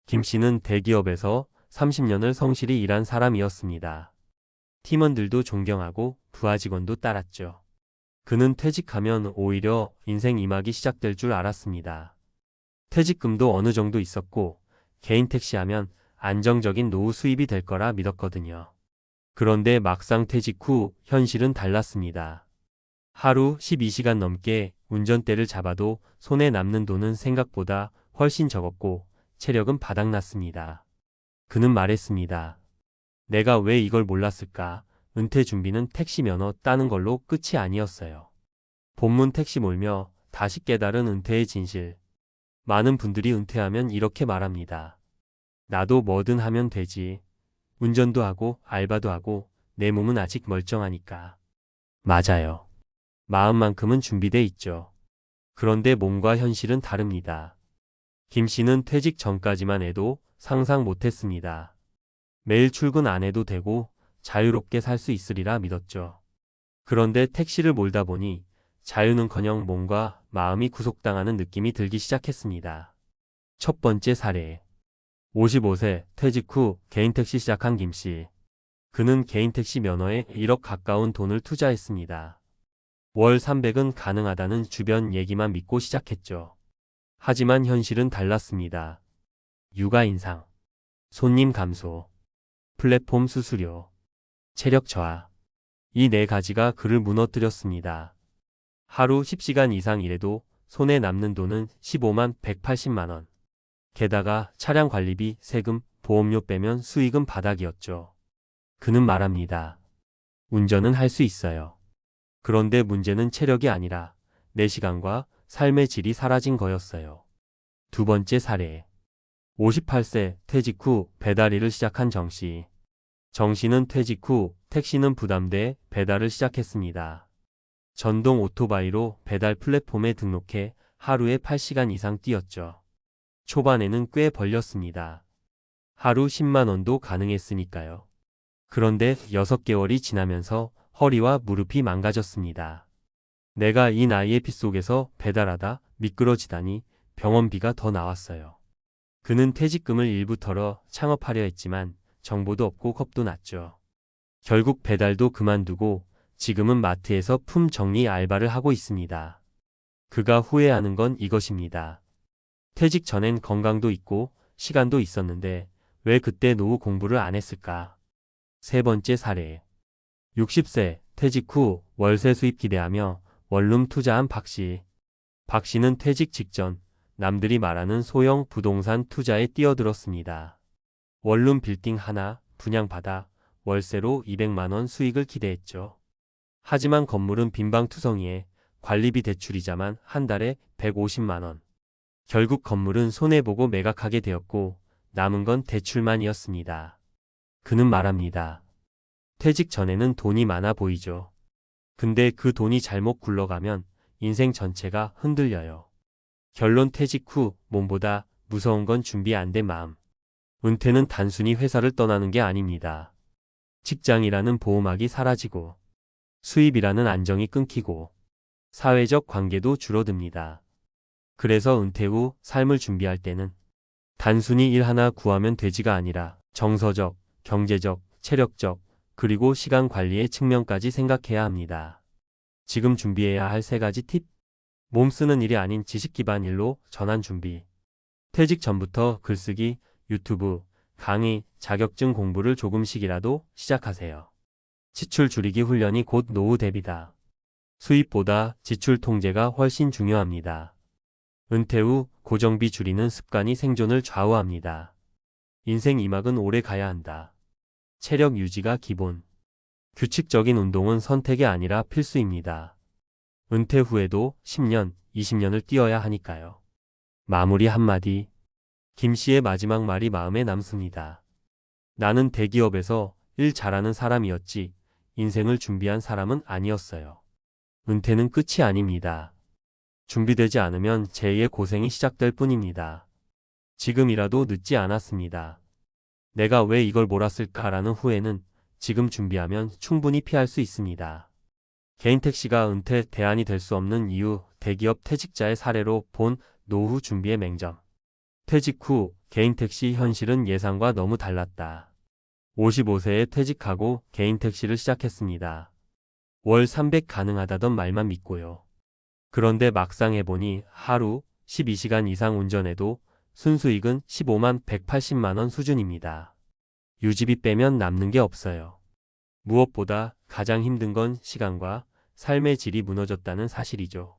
김 씨는 대기업에서 30년을 성실히 일한 사람이었습니다. 팀원들도 존경하고 부하 직원도 따랐죠. 그는 퇴직하면 오히려 인생 2막이 시작될 줄 알았습니다. 퇴직금도 어느 정도 있었고 개인 택시하면 안정적인 노후 수입이 될 거라 믿었거든요. 그런데 막상 퇴직 후 현실은 달랐습니다. 하루 12시간 넘게 운전대를 잡아도 손에 남는 돈은 생각보다 훨씬 적었고 체력은 바닥났습니다. 그는 말했습니다. 내가 왜 이걸 몰랐을까? 은퇴 준비는 택시 면허 따는 걸로 끝이 아니었어요. 본문 택시 몰며 다시 깨달은 은퇴의 진실. 많은 분들이 은퇴하면 이렇게 말합니다. 나도 뭐든 하면 되지. 운전도 하고 알바도 하고 내 몸은 아직 멀쩡하니까. 맞아요. 마음만큼은 준비돼 있죠. 그런데 몸과 현실은 다릅니다. 김 씨는 퇴직 전까지만 해도 상상 못했습니다. 매일 출근 안 해도 되고 자유롭게 살 수 있으리라 믿었죠. 그런데 택시를 몰다 보니 자유는커녕 몸과 마음이 구속당하는 느낌이 들기 시작했습니다. 첫 번째 사례. 55세 퇴직 후 개인 택시 시작한 김 씨. 그는 개인 택시 면허에 1억 가까운 돈을 투자했습니다. 월 300은 가능하다는 주변 얘기만 믿고 시작했죠. 하지만 현실은 달랐습니다. 육아 인상, 손님 감소, 플랫폼 수수료, 체력 저하. 이 네 가지가 그를 무너뜨렸습니다. 하루 10시간 이상 일해도 손에 남는 돈은 15만 180만 원. 게다가 차량 관리비, 세금, 보험료 빼면 수익은 바닥이었죠. 그는 말합니다. 운전은 할 수 있어요. 그런데 문제는 체력이 아니라 내 시간과 삶의 질이 사라진 거였어요. 두 번째 사례. 58세 퇴직 후 배달 일을 시작한 정 씨. 정 씨는 퇴직 후 택시는 부담돼 배달을 시작했습니다. 전동 오토바이로 배달 플랫폼에 등록해 하루에 8시간 이상 뛰었죠. 초반에는 꽤 벌렸습니다. 하루 10만 원도 가능했으니까요. 그런데 6개월이 지나면서 허리와 무릎이 망가졌습니다. 내가 이 나이의 피 속에서 배달하다 미끄러지다니 병원비가 더 나왔어요. 그는 퇴직금을 일부 털어 창업하려 했지만 정보도 없고 겁도 났죠. 결국 배달도 그만두고 지금은 마트에서 품 정리 알바를 하고 있습니다. 그가 후회하는 건 이것입니다. 퇴직 전엔 건강도 있고 시간도 있었는데 왜 그때 노후 공부를 안 했을까? 세 번째 사례. 60세 퇴직 후 월세 수입 기대하며 원룸 투자한 박 씨. 박 씨는 퇴직 직전 남들이 말하는 소형 부동산 투자에 뛰어들었습니다. 원룸 빌딩 하나 분양받아 월세로 200만 원 수익을 기대했죠. 하지만 건물은 빈방투성이에 관리비 대출이자만 한 달에 150만 원. 결국 건물은 손해보고 매각하게 되었고 남은 건 대출만이었습니다. 그는 말합니다. 퇴직 전에는 돈이 많아 보이죠. 근데 그 돈이 잘못 굴러가면 인생 전체가 흔들려요. 결론 퇴직 후 몸보다 무서운 건 준비 안 된 마음. 은퇴는 단순히 회사를 떠나는 게 아닙니다. 직장이라는 보호막이 사라지고 수입이라는 안정이 끊기고 사회적 관계도 줄어듭니다. 그래서 은퇴 후 삶을 준비할 때는 단순히 일 하나 구하면 되지가 아니라 정서적, 경제적, 체력적, 그리고 시간 관리의 측면까지 생각해야 합니다. 지금 준비해야 할 3가지 팁. 몸 쓰는 일이 아닌 지식 기반 일로 전환 준비. 퇴직 전부터 글쓰기, 유튜브, 강의, 자격증 공부를 조금씩이라도 시작하세요. 지출 줄이기 훈련이 곧 노후 대비다. 수입보다 지출 통제가 훨씬 중요합니다. 은퇴 후 고정비 줄이는 습관이 생존을 좌우합니다. 인생 2막은 오래 가야 한다. 체력 유지가 기본. 규칙적인 운동은 선택이 아니라 필수입니다. 은퇴 후에도 10년, 20년을 뛰어야 하니까요. 마무리 한마디. 김 씨의 마지막 말이 마음에 남습니다. 나는 대기업에서 일 잘하는 사람이었지 인생을 준비한 사람은 아니었어요. 은퇴는 끝이 아닙니다. 준비되지 않으면 제2의 고생이 시작될 뿐입니다. 지금이라도 늦지 않았습니다. 내가 왜 이걸 몰았을까라는 후회는 지금 준비하면 충분히 피할 수 있습니다. 개인 택시가 은퇴 대안이 될 수 없는 이유, 대기업 퇴직자의 사례로 본 노후 준비의 맹점. 퇴직 후 개인 택시 현실은 예상과 너무 달랐다. 55세에 퇴직하고 개인 택시를 시작했습니다. 월 300 가능하다던 말만 믿고요. 그런데 막상 해보니 하루 12시간 이상 운전해도 순수익은 15만 180만 원 수준입니다. 유지비 빼면 남는 게 없어요. 무엇보다 가장 힘든 건 시간과 삶의 질이 무너졌다는 사실이죠.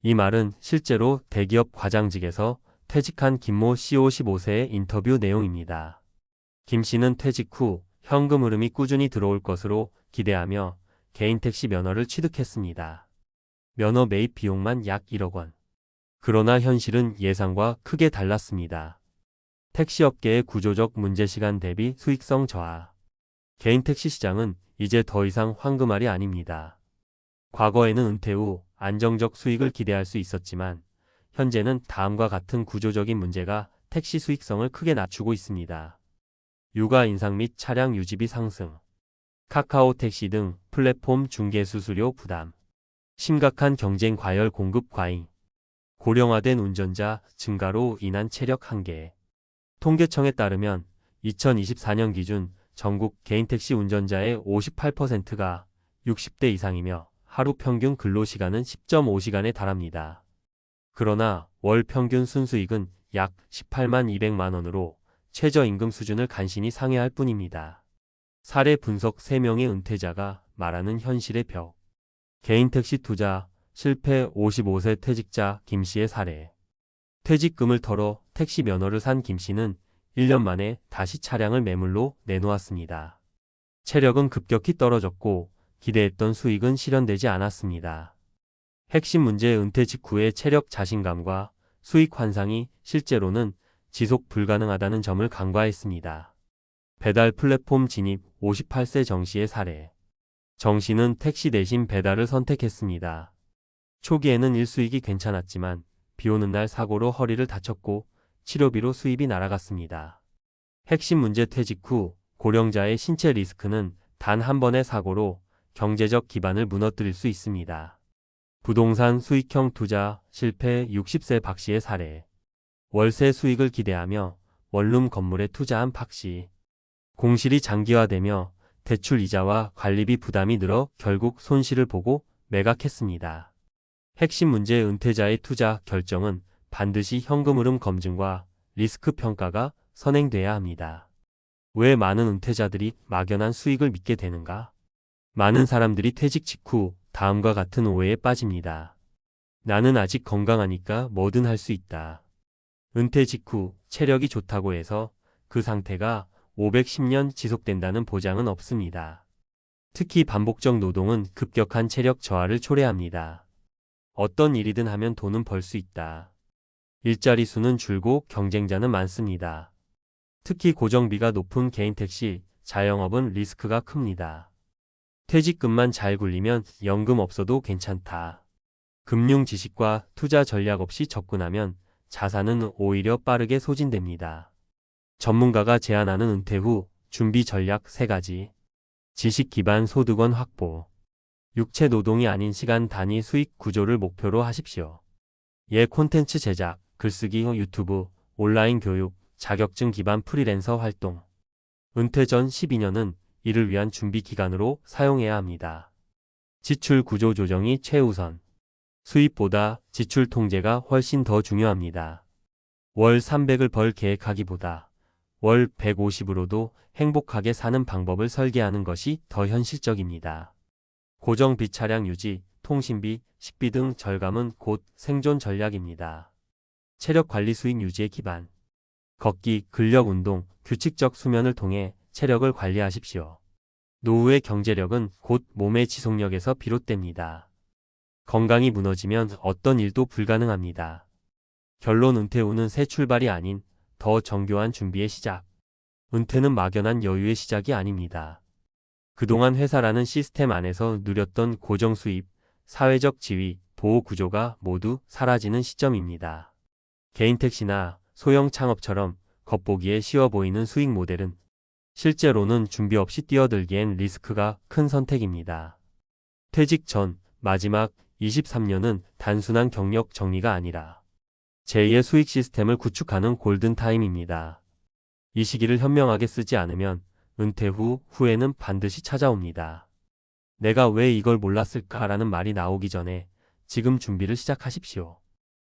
이 말은 실제로 대기업 과장직에서 퇴직한 김모 씨 55세의 인터뷰 내용입니다. 김 씨는 퇴직 후 현금 흐름이 꾸준히 들어올 것으로 기대하며 개인 택시 면허를 취득했습니다. 면허 매입 비용만 약 1억 원. 그러나 현실은 예상과 크게 달랐습니다. 택시업계의 구조적 문제 시간 대비 수익성 저하. 개인 택시 시장은 이제 더 이상 황금알이 아닙니다. 과거에는 은퇴 후 안정적 수익을 기대할 수 있었지만 현재는 다음과 같은 구조적인 문제가 택시 수익성을 크게 낮추고 있습니다. 육아 인상 및 차량 유지비 상승, 카카오 택시 등 플랫폼 중개 수수료 부담, 심각한 경쟁 과열 공급 과잉, 고령화된 운전자 증가로 인한 체력 한계. 통계청에 따르면 2024년 기준 전국 개인택시 운전자의 58%가 60대 이상이며 하루 평균 근로시간은 10.5시간에 달합니다. 그러나 월 평균 순수익은 약 18만 200만 원으로 최저임금 수준을 간신히 상회할 뿐입니다. 사례 분석 3명의 은퇴자가 말하는 현실의 벽. 개인택시 투자 실패 55세 퇴직자 김 씨의 사례. 퇴직금을 털어 택시 면허를 산 김 씨는 1년 만에 다시 차량을 매물로 내놓았습니다. 체력은 급격히 떨어졌고 기대했던 수익은 실현되지 않았습니다. 핵심 문제 은퇴 직후의 체력 자신감과 수익 환상이 실제로는 지속 불가능하다는 점을 간과했습니다. 배달 플랫폼 진입 58세 정 씨의 사례. 정 씨는 택시 대신 배달을 선택했습니다. 초기에는 일수익이 괜찮았지만 비 오는 날 사고로 허리를 다쳤고 치료비로 수입이 날아갔습니다. 핵심 문제 퇴직 후 고령자의 신체 리스크는 단 한 번의 사고로 경제적 기반을 무너뜨릴 수 있습니다. 부동산 수익형 투자 실패 60세 박 씨의 사례. 월세 수익을 기대하며 원룸 건물에 투자한 박 씨. 공실이 장기화되며 대출 이자와 관리비 부담이 늘어 결국 손실을 보고 매각했습니다. 핵심 문제 은퇴자의 투자 결정은 반드시 현금 흐름 검증과 리스크 평가가 선행돼야 합니다. 왜 많은 은퇴자들이 막연한 수익을 믿게 되는가? 많은 사람들이 퇴직 직후 다음과 같은 오해에 빠집니다. 나는 아직 건강하니까 뭐든 할 수 있다. 은퇴 직후 체력이 좋다고 해서 그 상태가 510년 지속된다는 보장은 없습니다. 특히 반복적 노동은 급격한 체력 저하를 초래합니다. 어떤 일이든 하면 돈은 벌 수 있다. 일자리 수는 줄고 경쟁자는 많습니다. 특히 고정비가 높은 개인 택시, 자영업은 리스크가 큽니다. 퇴직금만 잘 굴리면 연금 없어도 괜찮다. 금융 지식과 투자 전략 없이 접근하면 자산은 오히려 빠르게 소진됩니다. 전문가가 제안하는 은퇴 후 준비 전략 3가지. 지식 기반 소득원 확보. 육체 노동이 아닌 시간 단위 수익 구조를 목표로 하십시오. 콘텐츠 제작, 글쓰기, 유튜브, 온라인 교육, 자격증 기반 프리랜서 활동. 은퇴 전 12년은 이를 위한 준비 기간으로 사용해야 합니다. 지출 구조 조정이 최우선. 수입보다 지출 통제가 훨씬 더 중요합니다. 월 300을 벌 계획하기보다 월 150으로도 행복하게 사는 방법을 설계하는 것이 더 현실적입니다. 고정비 차량 유지, 통신비, 식비 등 절감은 곧 생존 전략입니다. 체력 관리 수익 유지의 기반. 걷기, 근력 운동, 규칙적 수면을 통해 체력을 관리하십시오. 노후의 경제력은 곧 몸의 지속력에서 비롯됩니다. 건강이 무너지면 어떤 일도 불가능합니다. 결론 은퇴 후는 새 출발이 아닌 더 정교한 준비의 시작. 은퇴는 막연한 여유의 시작이 아닙니다. 그동안 회사라는 시스템 안에서 누렸던 고정 수입, 사회적 지위, 보호 구조가 모두 사라지는 시점입니다. 개인 택시나 소형 창업처럼 겉보기에 쉬워 보이는 수익 모델은 실제로는 준비 없이 뛰어들기엔 리스크가 큰 선택입니다. 퇴직 전 마지막 23년은 단순한 경력 정리가 아니라 제2의 수익 시스템을 구축하는 골든타임입니다. 이 시기를 현명하게 쓰지 않으면 은퇴 후 후회는 반드시 찾아옵니다. 내가 왜 이걸 몰랐을까라는 말이 나오기 전에 지금 준비를 시작하십시오.